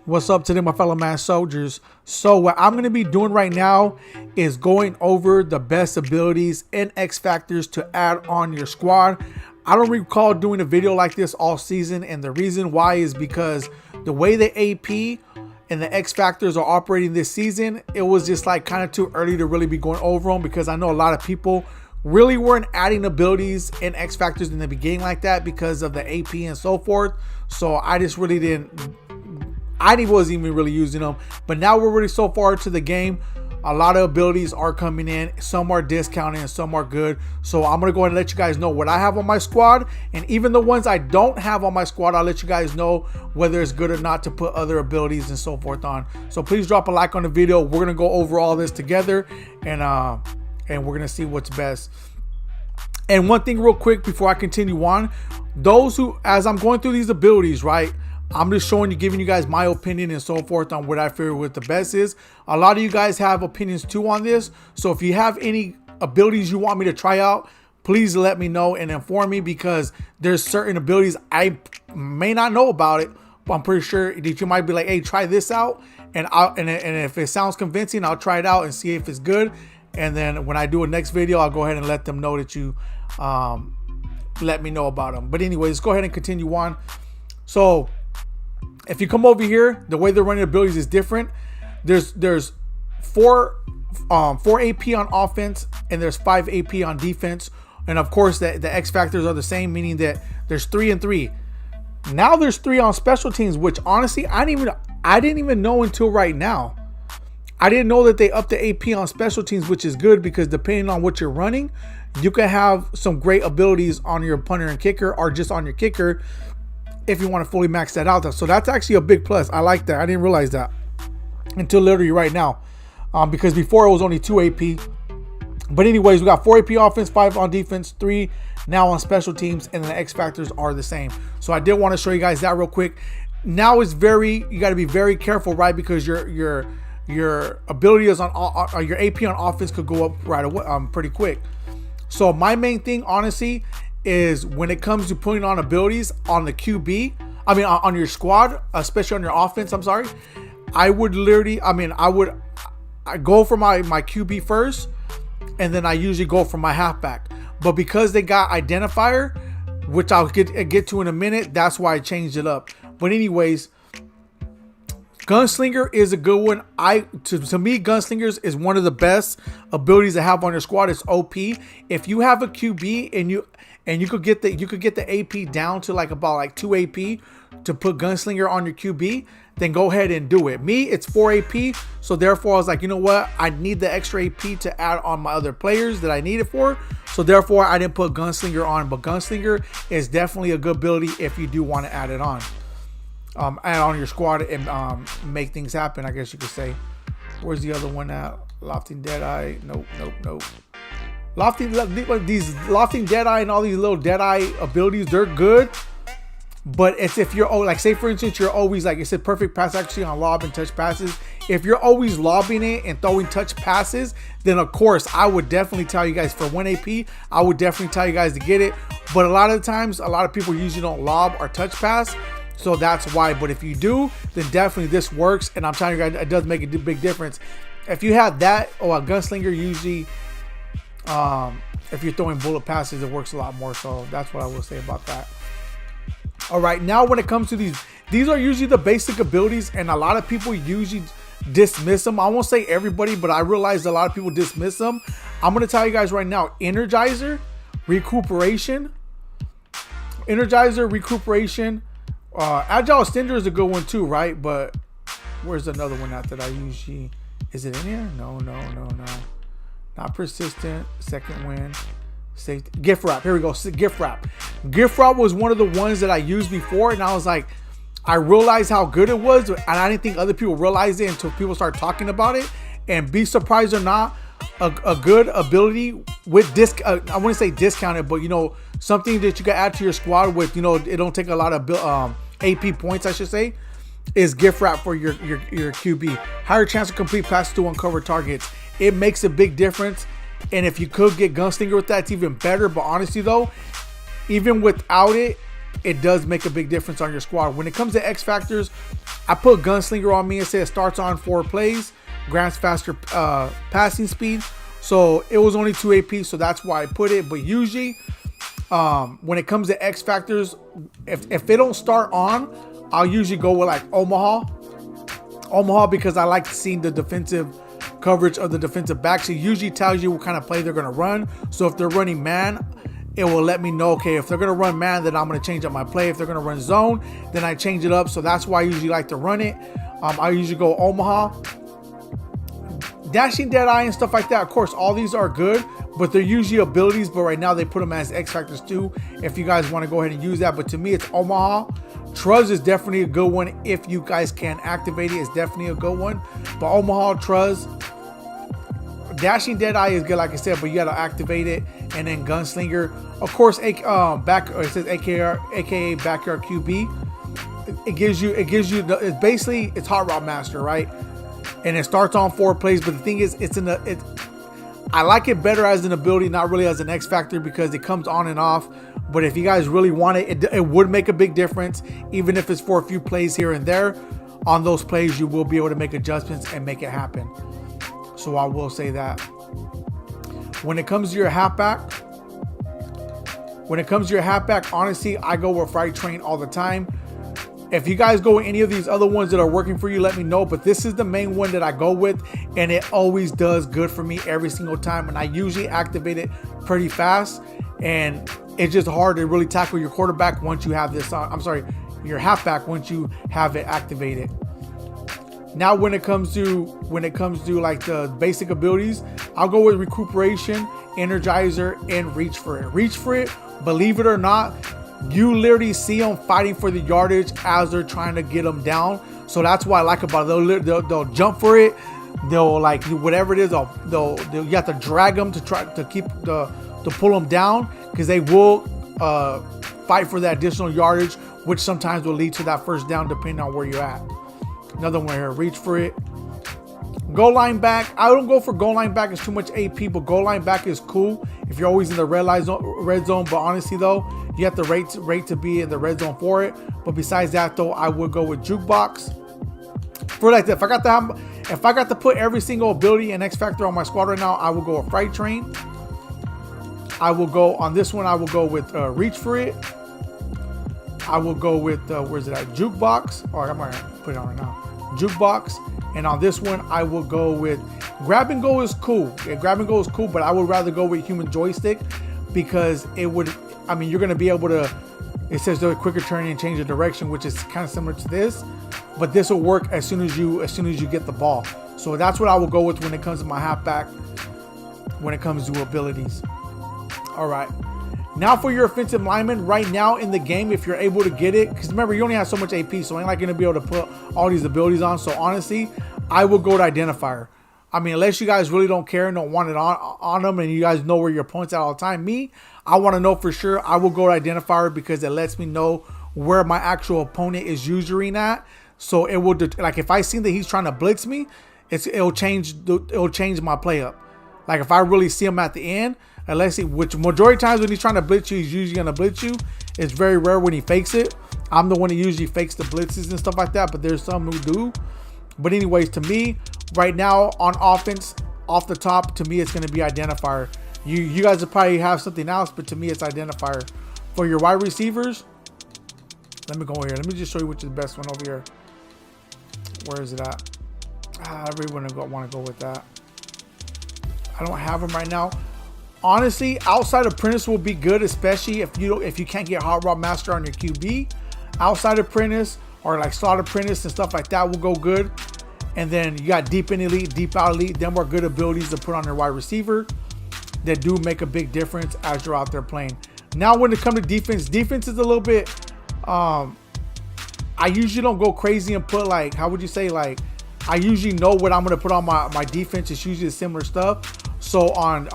What's up today, my fellow man soldiers? So what I'm going to be doing right now is going over the best abilities and X factors to add on your squad. I don't recall doing a video like this all season, and the reason why is because the way the AP and the X factors are operating this season, it was just like kind of too early to really be going over them, because I know a lot of people really weren't adding abilities and X factors in the beginning like that because of the AP and so forth. So I just really didn't. I wasn't even really using them, but now we're really so far into the game. A lot of abilities are coming in. Some are discounted and some are good. So I'm going to go ahead and let you guys know what I have on my squad. And even the ones I don't have on my squad, I'll let you guys know whether it's good or not to put other abilities and so forth on. So please drop a like on the video. We're going to go over all this together, and we're going to see what's best. And one thing real quick before I continue on, those who, as I'm going through these abilities, right, I'm just showing you, giving you guys my opinion and so forth on what I feel what the best is. A lot of you guys have opinions too on this. So if you have any abilities you want me to try out, please let me know and inform me, because there's certain abilities I may not know about it, but I'm pretty sure that you might be like, hey, try this out. And if it sounds convincing, I'll try it out and see if it's good. And then when I do a next video, I'll go ahead and let them know that you let me know about them. But anyways, let's go ahead and continue on. So if you come over here, the way they're running abilities is different. There's four AP on offense, and there's 5 AP on defense. And of course, the X factors are the same, meaning that there's 3 and 3. Now there's 3 on special teams, which honestly I didn't even know until right now. I didn't know that they upped the AP on special teams, which is good, because depending on what you're running, you can have some great abilities on your punter and kicker, or just on your kicker, if you want to fully max that out. So that's actually a big plus. I like that. I didn't realize that until literally right now, because before it was only 2 AP. But anyways, we got 4 AP offense, 5 on defense, 3 now on special teams, and the X factors are the same. So I did want to show you guys that real quick. Now it's you got to be very careful, right? Because your ability is on your AP on offense could go up right away, pretty quick. So my main thing, honestly, is when it comes to putting on abilities on the QB, on your squad, especially on your offense, I would literally, I go for my QB first, and then I usually go for my halfback. But because they got identifier, which I'll get to in a minute, that's why I changed it up. But anyways, Gunslinger is a good one. To me, Gunslingers is one of the best abilities to have on your squad. It's OP. If you have a QB and you could get the AP down to about 2 AP to put Gunslinger on your QB, then go ahead and do it. Me, it's 4 AP, so therefore I was like, you know what? I need the extra AP to add on my other players that I need it for. So therefore I didn't put Gunslinger on, but Gunslinger is definitely a good ability if you do want to add it on. Add on your squad and make things happen, I guess you could say. Where's the other one at? Lofting Deadeye. Nope. These Lofting Deadeye and all these little Deadeye abilities, they're good. But it's if you're say for instance, you're always it said perfect pass accuracy on lob and touch passes. If you're always lobbing it and throwing touch passes, then of course I would definitely tell you guys for 1 AP, I would definitely tell you guys to get it. But a lot of times, a lot of people usually don't lob or touch pass. So that's why. But if you do, then definitely this works. And I'm telling you guys, it does make a big difference. If you have that, a Gunslinger usually, if you're throwing bullet passes, it works a lot more. So that's what I will say about that. All right, now when it comes to these are usually the basic abilities, and a lot of people usually dismiss them. I won't say everybody, but I realize a lot of people dismiss them. I'm going to tell you guys right now, Energizer, Recuperation, Agile Extender is a good one too, right? But where's another one that I usually, is it in here? No. Not Persistent, Second Wind, Safety, Gift Wrap. Here we go, Gift Wrap. Gift Wrap was one of the ones that I used before, and I was like, I realized how good it was, and I didn't think other people realized it until people start talking about it. And be surprised or not, a good ability with I wouldn't say discounted, but something that you can add to your squad with, it don't take a lot of AP points, I should say, is Gift Wrap for your QB. Higher chance to complete passes to uncover targets. It makes a big difference. And if you could get Gunslinger with that, it's even better. But honestly though, even without it, it does make a big difference on your squad. When it comes to X factors, I put Gunslinger on me and said it starts on 4 plays, grants faster passing speed. So it was only 2 AP, so that's why I put it. But usually, when it comes to X factors, if they don't start on, I'll usually go with like Omaha, because I like seeing the defensive coverage of the defensive backs. It usually tells you what kind of play they're going to run. So if they're running man, it will let me know, okay, if they're going to run man, then I'm going to change up my play. If they're going to run zone, then I change it up. So that's why I usually like to run it. I usually go Omaha. Dashing Deadeye and stuff like that, of course, all these are good, but they're usually abilities, but right now they put them as X factors too, if you guys want to go ahead and use that. But to me, it's Omaha. Truz is definitely a good one. If you guys can activate it, it's definitely a good one. But Omaha, Truz, Dashing Deadeye is good, like I said, but you got to activate it. And then Gunslinger, of course, it says AKA Backyard QB. It gives you it's basically, it's Hot Rod Master, right? And it starts on 4 plays, but the thing is, I like it better as an ability, not really as an X factor, because it comes on and off. But if you guys really want it, it would make a big difference, even if it's for a few plays here and there. On those plays, you will be able to make adjustments and make it happen. So I will say that. When it comes to your halfback, honestly, I go with Fright Train all the time. If you guys go with any of these other ones that are working for you, let me know. But this is the main one that I go with, and it always does good for me every single time. And I usually activate it pretty fast, and it's just hard to really tackle your quarterback once you have this on. I'm sorry, your halfback once you have it activated. Now, when it comes to like the basic abilities, I'll go with Recuperation, Energizer, and Reach for It. Reach for It, believe it or not, you literally see them fighting for the yardage as they're trying to get them down. So that's what I like about it. They'll jump for it. They'll like whatever it is. You have to drag them to try to to pull them down, because they will fight for that additional yardage, which sometimes will lead to that first down depending on where you're at. Another one here, Reach for It. Goal line back. I don't go for goal line back. It's too much AP, but goal line back is cool if you're always in the red zone. But honestly, though, you have to rate to be in the red zone for it. But besides that, though, I would go with Jukebox. For like that, if I got to put every single ability and X factor on my squad right now, I will go with Fright Train. I will go on this one. I will go with Reach for It. I will go with where's it at? Jukebox. Oh, I'm gonna put it on right now. Jukebox. And on this one, I will go with Grab and Go is cool. Yeah, Grab and Go is cool, but I would rather go with Human Joystick, because it would, I mean, you're going to be able to, it says do a quicker turn and change the direction, which is kind of similar to this, but this will work as soon as you get the ball. So that's what I will go with when it comes to my halfback, when it comes to abilities. All right. Now for your offensive lineman, right now in the game, if you're able to get it, because remember, you only have so much AP, so I ain't like going to be able to put all these abilities on. So honestly, I will go to Identifier. I mean, unless you guys really don't care and don't want it on them, and you guys know where your points at all the time. I want to know for sure. I will go to Identifier, because it lets me know where my actual opponent is usually at. So it will, like if I see that he's trying to blitz me, it'll change my play up. Like if I really see him at the end, which majority of times when he's trying to blitz you, he's usually going to blitz you. It's very rare when he fakes it. I'm the one that usually fakes the blitzes and stuff like that, but there's some who do. But anyways, to me, right now on offense, off the top, to me, it's going to be Identifier. You guys will probably have something else, but to me, it's Identifier. For your wide receivers, let me go here. Let me just show you which is the best one over here. Where is it at? I really want to go with that. I don't have them right now. Honestly, Outside Apprentice will be good, especially if you can't get Hot Rod Master on your QB. Outside Apprentice or like Slot Apprentice and stuff like that will go good. And then you got Deep in Elite, Deep Out Elite. Them are good abilities to put on your wide receiver that do make a big difference as you're out there playing. Now, when it comes to defense is a little bit. I usually don't go crazy and put like, how would you say, like, I usually know what I'm gonna put on my defense. It's usually similar stuff. So on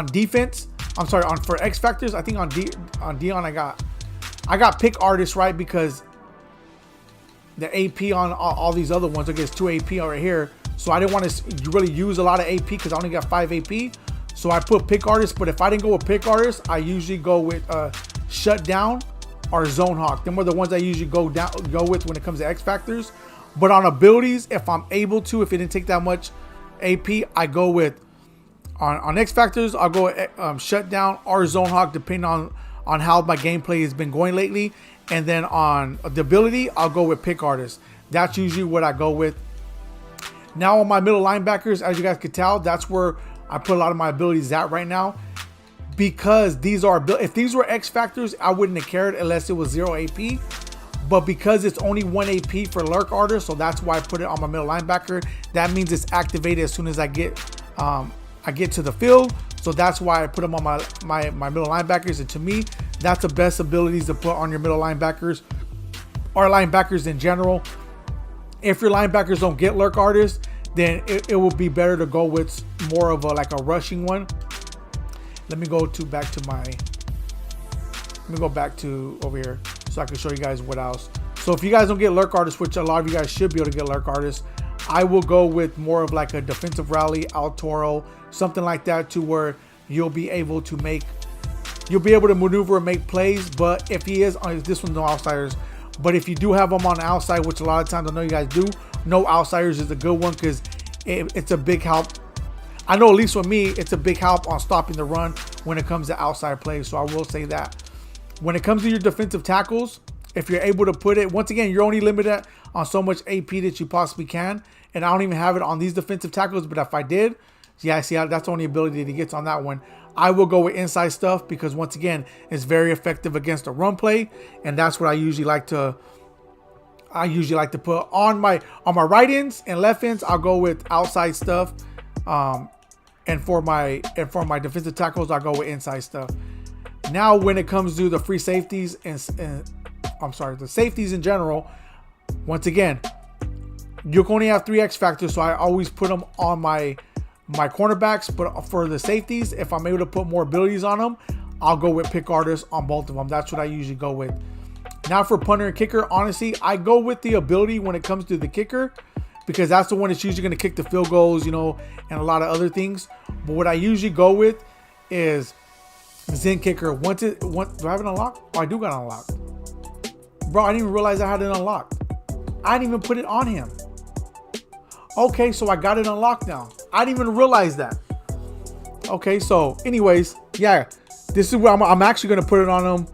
defense, I'm sorry, for X factors, I think on Dion I got Pick Artist, right, because the AP on all these other ones, I guess 2 AP right here. So I didn't want to really use a lot of AP because I only got 5 AP. So I put Pick Artist, but if I didn't go with Pick Artist, I usually go with Shut Down, or Zone Hawk. Them are the ones I usually go with when it comes to X Factors. But on abilities, if I'm able to, if it didn't take that much AP, I go with on X Factors, I'll go with Shut Down or Zone Hawk, depending on how my gameplay has been going lately. And then on the ability, I'll go with Pick Artist. That's usually what I go with. Now on my middle linebackers, as you guys can tell, that's where I put a lot of my abilities at right now. Because these are, if these were X Factors, I wouldn't have cared unless it was 0 AP. But because it's only 1 AP for Lurk Artist, so that's why I put it on my middle linebacker. That means it's activated as soon as I get to the field. So that's why I put them on my middle linebackers. And to me, that's the best abilities to put on your middle linebackers or linebackers in general. If your linebackers don't get Lurk Artist, then it will be better to go with more of like a rushing one. Let me go back to over here so I can show you guys what else. So if you guys don't get Lurk Artist, which a lot of you guys should be able to get Lurk Artist, I will go with more of like a defensive rally, El Toro, something like that, to where you'll be able to maneuver and make plays. But if he is on this one's no outsiders, but if you do have him on the outside, which a lot of times I know you guys do, no outsiders is a good one because it's a big help. I know at least with me, it's a big help on stopping the run when it comes to outside plays. So I will say that. When it comes to your defensive tackles, if you're able to put it, once again, you're only limited on so much AP that you possibly can. And I don't even have it on these defensive tackles, but if I did, yeah, see, that's the only ability that he gets on that one. I will go with inside stuff because once again, it's very effective against the run play. And that's what I usually like to put on my right ends and left ends. I'll go with outside stuff. And for my defensive tackles, I'll go with inside stuff. Now, when it comes to the free safeties the safeties in general, once again, you can only have 3 X Factors, so I always put them on my cornerbacks. But for the safeties, if I'm able to put more abilities on them, I'll go with Pick Artist on both of them. That's what I usually go with. Now for punter and kicker, honestly, I go with the ability when it comes to the kicker, because that's the one that's usually going to kick the field goals, and a lot of other things. But what I usually go with is Zen Kicker. Do I have it unlocked? Oh, I do got it unlocked. Bro, I didn't even realize I had it unlocked. I didn't even put it on him. Okay, so I got it unlocked now. I didn't even realize that. Okay, so anyways, yeah, this is where I'm actually going to put it on him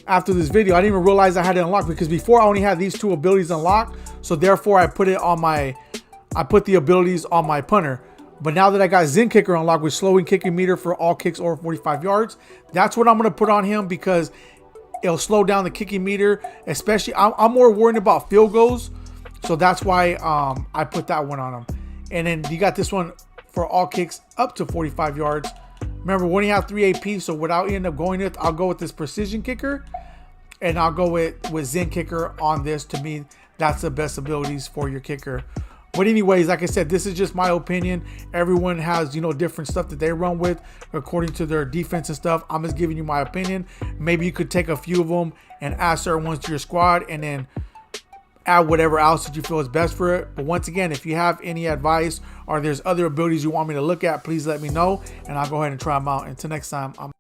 after this video. I didn't even realize I had it unlocked because before I only had these 2 abilities unlocked. So therefore I put the abilities on my punter. But now that I got Zen Kicker unlocked with slowing kicking meter for all kicks over 45 yards, that's what I'm going to put on him because it'll slow down the kicking meter. Especially, I'm more worried about field goals. So that's why I put that one on him. And then you got this one for all kicks up to 45 yards. Remember, when you have 3 AP, so what I'll end up going with, I'll go with this precision kicker. And I'll go with Zen Kicker on this. To me, that's the best abilities for your kicker. But anyways, like I said, this is just my opinion. Everyone has, different stuff that they run with according to their defense and stuff. I'm just giving you my opinion. Maybe you could take a few of them and add certain ones to your squad and then add whatever else that you feel is best for it. But once again, if you have any advice or there's other abilities you want me to look at, please let me know and I'll go ahead and try them out. Until next time, I'm